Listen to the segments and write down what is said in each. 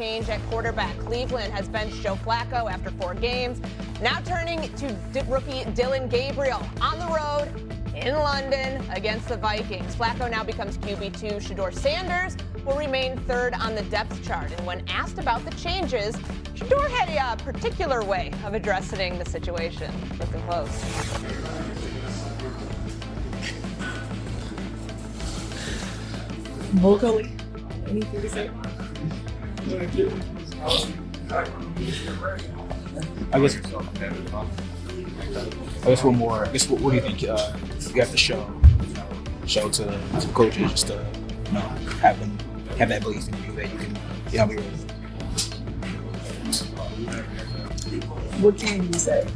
change at quarterback. Cleveland has benched Joe Flacco after 4 games. Now turning to rookie Dillon Gabriel on the road in London against the Vikings. Flacco now becomes QB2. Shedeur Sanders will remain 3rd on the depth chart. And when asked about the changes, Shedeur had a particular way of addressing the situation. Listen close. Vocally, anything to say? I guess one more. I guess what do you think? You have to show to the coaches just to have that belief in you that you can be ready. What can you say?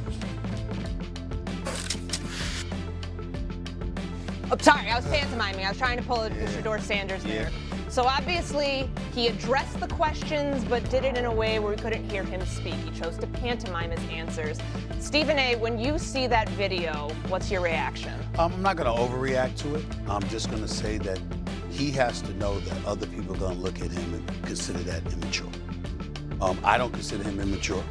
Oh, sorry, I was pantomiming. I was trying to pull a Shedeur Sanders there. So obviously, he addressed the questions, but did it in a way where we couldn't hear him speak. He chose to pantomime his answers. Stephen A., when you see that video, what's your reaction? I'm not going to overreact to it. I'm just going to say that he has to know that other people are going to look at him and consider that immature. I don't consider him immature.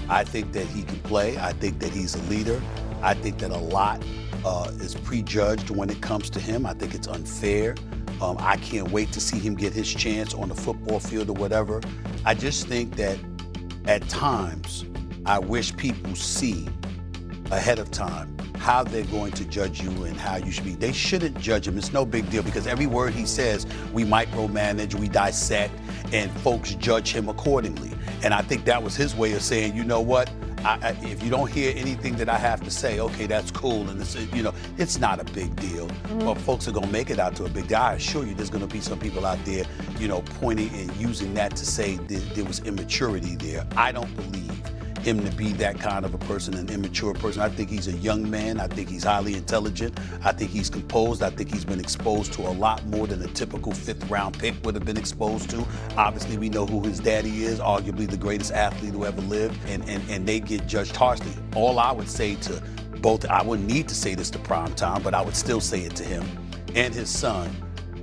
I think that he can play. I think that he's a leader. I think that a lot is prejudged when it comes to him. I think it's unfair. I can't wait to see him get his chance on the football field or whatever. I just think that at times, I wish people see ahead of time how they're going to judge you and how you should be. They shouldn't judge him. It's no big deal because every word he says, we micromanage, we dissect, and folks judge him accordingly. And I think that was his way of saying, you know what? If you don't hear anything that I have to say, okay, that's cool, and it's not a big deal. But folks are gonna make it out to a big deal. I assure you, there's gonna be some people out there, pointing and using that to say there was immaturity there. I don't believe him to be that kind of a person, an immature person. I think he's a young man. I think he's highly intelligent. I think he's composed. I think he's been exposed to a lot more than a typical 5th-round pick would have been exposed to. Obviously, we know who his daddy is, arguably the greatest athlete who ever lived, and they get judged harshly. All I would say to both, I wouldn't need to say this to Primetime, but I would still say it to him and his son,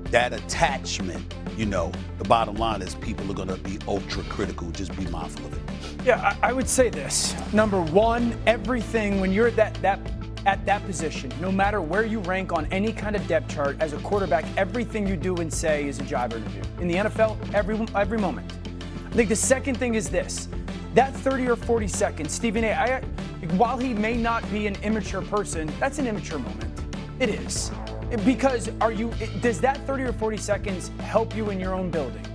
that attachment, the bottom line is people are gonna be ultra critical. Just be mindful of it. Yeah, I would say this. Number one, everything, when you're at that position, no matter where you rank on any kind of depth chart as a quarterback, everything you do and say is a job interview. In the NFL, every moment. I think the second thing is this. That 30 or 40 seconds, Stephen A., while he may not be an immature person, that's an immature moment. It is. Because does that 30 or 40 seconds help you in your own building?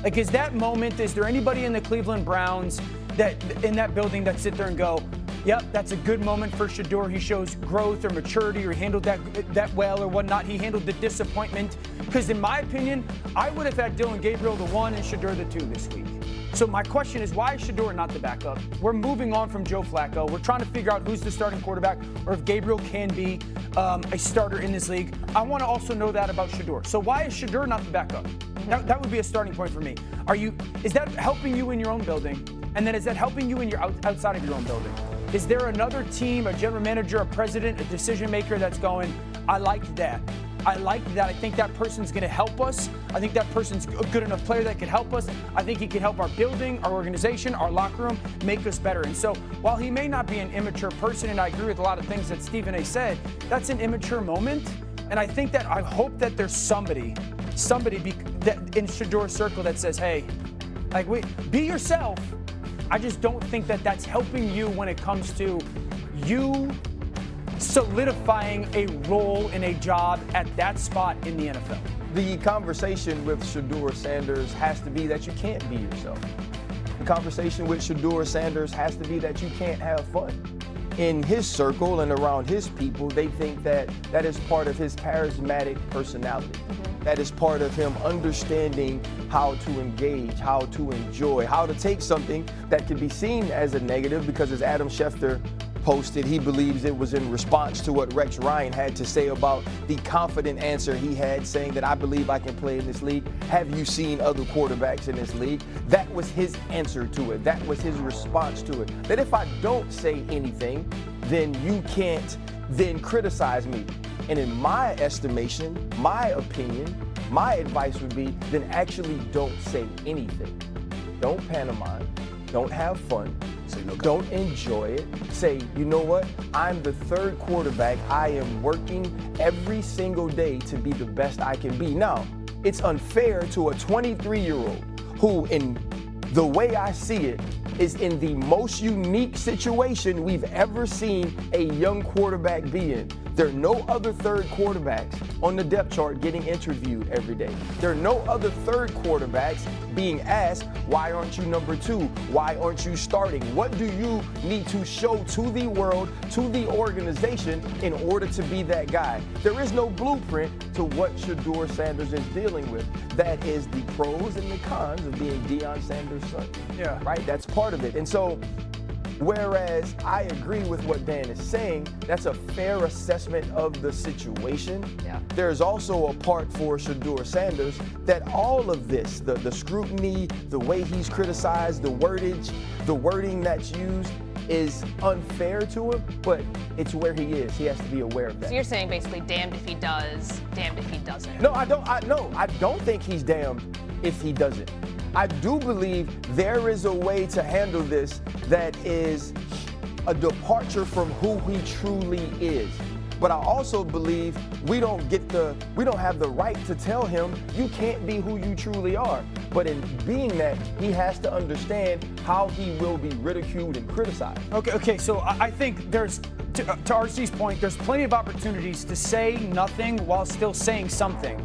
Like, is that moment, is there anybody in the Cleveland Browns in that building that sit there and go, yep, that's a good moment for Shedeur. He shows growth or maturity, or he handled that well or whatnot. He handled the disappointment. Because in my opinion, I would have had Dillon Gabriel the 1 and Shedeur the 2 this week. So my question is, why is Shedeur not the backup? We're moving on from Joe Flacco. We're trying to figure out who's the starting quarterback or if Gabriel can be a starter in this league. I want to also know that about Shedeur. So why is Shedeur not the backup? That would be a starting point for me. Is that helping you in your own building? And then is that helping you in your outside of your own building? Is there another team, a general manager, a president, a decision maker that's going, I like that. I like that. I think that person's going to help us. I think that person's a good enough player that can help us. I think he can help our building, our organization, our locker room, make us better. And so while he may not be an immature person, and I agree with a lot of things that Stephen A. said, that's an immature moment. And I hope that there's somebody that in Shedeur's circle that says, hey, be yourself. I just don't think that that's helping you when it comes to you solidifying a role in a job at that spot in the NFL. The conversation with Shedeur Sanders has to be that you can't be yourself. The conversation with Shedeur Sanders has to be that you can't have fun. In his circle and around his people, they think that is part of his charismatic personality. That is part of him understanding how to engage, how to enjoy, how to take something that can be seen as a negative, because as Adam Schefter posted, he believes it was in response to what Rex Ryan had to say about the confident answer he had, saying that I believe I can play in this league. Have you seen other quarterbacks in this league? That was his answer to it. That was his response to it. That if I don't say anything, then you can't then criticize me. And in my estimation, my opinion, my advice would be, then actually don't say anything. don't pantomime, don't have fun, Say no don't enjoy it. Say, you know what? I'm the third quarterback. I am working every single day to be the best I can be. Now, it's unfair to a 23-year-old who, in the way I see it, is in the most unique situation we've ever seen a young quarterback be in. There are no other third quarterbacks on the depth chart getting interviewed every day. There are no other third quarterbacks being asked, why aren't you number 2? Why aren't you starting? What do you need to show to the world, to the organization, in order to be that guy? There is no blueprint to what Shedeur Sanders is dealing with. That is the pros and the cons of being Deion Sanders' son. Yeah. Right? That's part of it. And so, whereas I agree with what Dan is saying, that's a fair assessment of the situation. Yeah. There's also a part for Shedeur Sanders that all of this, the scrutiny, the way he's criticized, the wording that's used, is unfair to him, but it's where he is. He has to be aware of that. So you're saying basically damned if he does, damned if he doesn't. No, I don't think he's damned if he doesn't. I do believe there is a way to handle this that is a departure from who he truly is. But I also believe we don't have the right to tell him you can't be who you truly are. But in being that, he has to understand how he will be ridiculed and criticized. Okay. So I think there's, to RC's point, there's plenty of opportunities to say nothing while still saying something.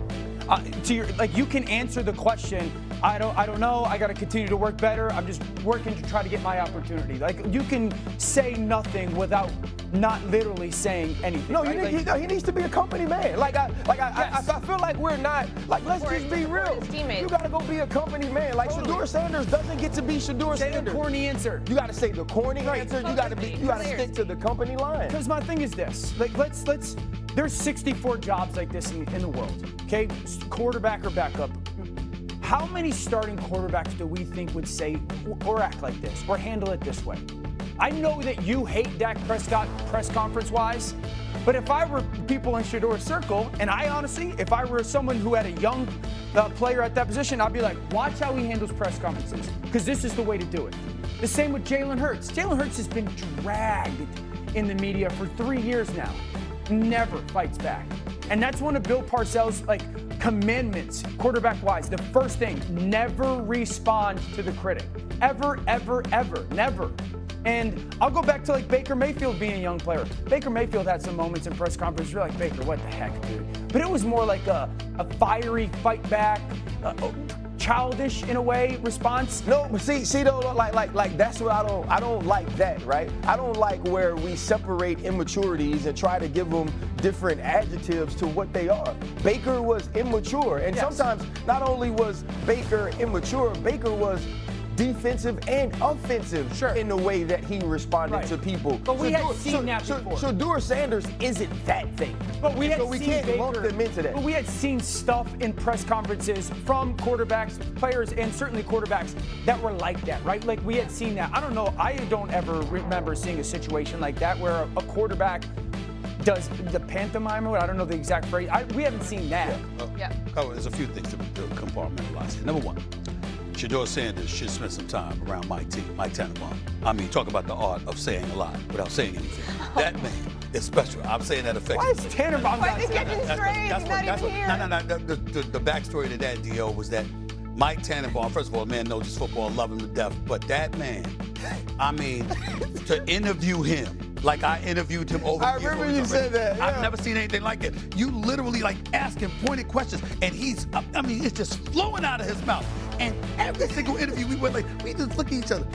You can answer the question, I don't know, I got to continue to work better, I'm just working to try to get my opportunity. Like, you can say nothing without not literally saying anything. No, right? he needs to be a company man. I feel like we're not, let's just be real. You got to go be a company man. Like, Totally. Shedeur Sanders doesn't get to be Shedeur Say Sanders. the corny answer. You got to say the corny answer. You got to stick to the company line. Because my thing is this, there's 64 jobs like this in the world, okay? Quarterback or backup. How many starting quarterbacks do we think would say or act like this or handle it this way? I know that you hate Dak Prescott press conference-wise, but if I were people in Shedeur's circle, and I honestly, if I were someone who had a young player at that position, I'd be like, watch how he handles press conferences, because this is the way to do it. The same with Jalen Hurts. Jalen Hurts has been dragged in the media for 3 years now. Never fights back. And that's one of Bill Parcells' commandments, quarterback-wise. The first thing, never respond to the critic. Ever, ever, ever, never. And I'll go back to Baker Mayfield being a young player. Baker Mayfield had some moments in press conference. You're like, Baker, what the heck, dude? But it was more like a fiery fight back, childish in a way response. No, but see though, like that's what I don't like that, right? I don't like where we separate immaturities and try to give them different adjectives to what they are. Baker was immature, and sometimes not only was Baker immature, Baker was defensive and offensive in the way that he responded to people. But we had seen that before. Shedeur Sanders isn't that thing. But we had we can't lump them into that. But we had seen stuff in press conferences from quarterbacks, players, and certainly quarterbacks that were like that, right? Like, we had seen that. I don't know. I don't ever remember seeing a situation like that where a quarterback does the pantomime, or I don't know the exact phrase. We haven't seen that. There's a few things to compartmentalize here. Number one, Shedeur Sanders should spend some time around Mike Tannenbaum. I mean, talk about the art of saying a lot without saying anything. That man is special. I'm saying that effectively. Why is Tannenbaum not saying that? The backstory to that, D.O., was that Mike Tannenbaum, first of all, man knows his football, love him to death. But that man, I mean, to interview him, like I interviewed him over I remember you said that. I've never seen anything like it. You literally ask him pointed questions, and it's just flowing out of his mouth. And every single interview we went we just look at each other.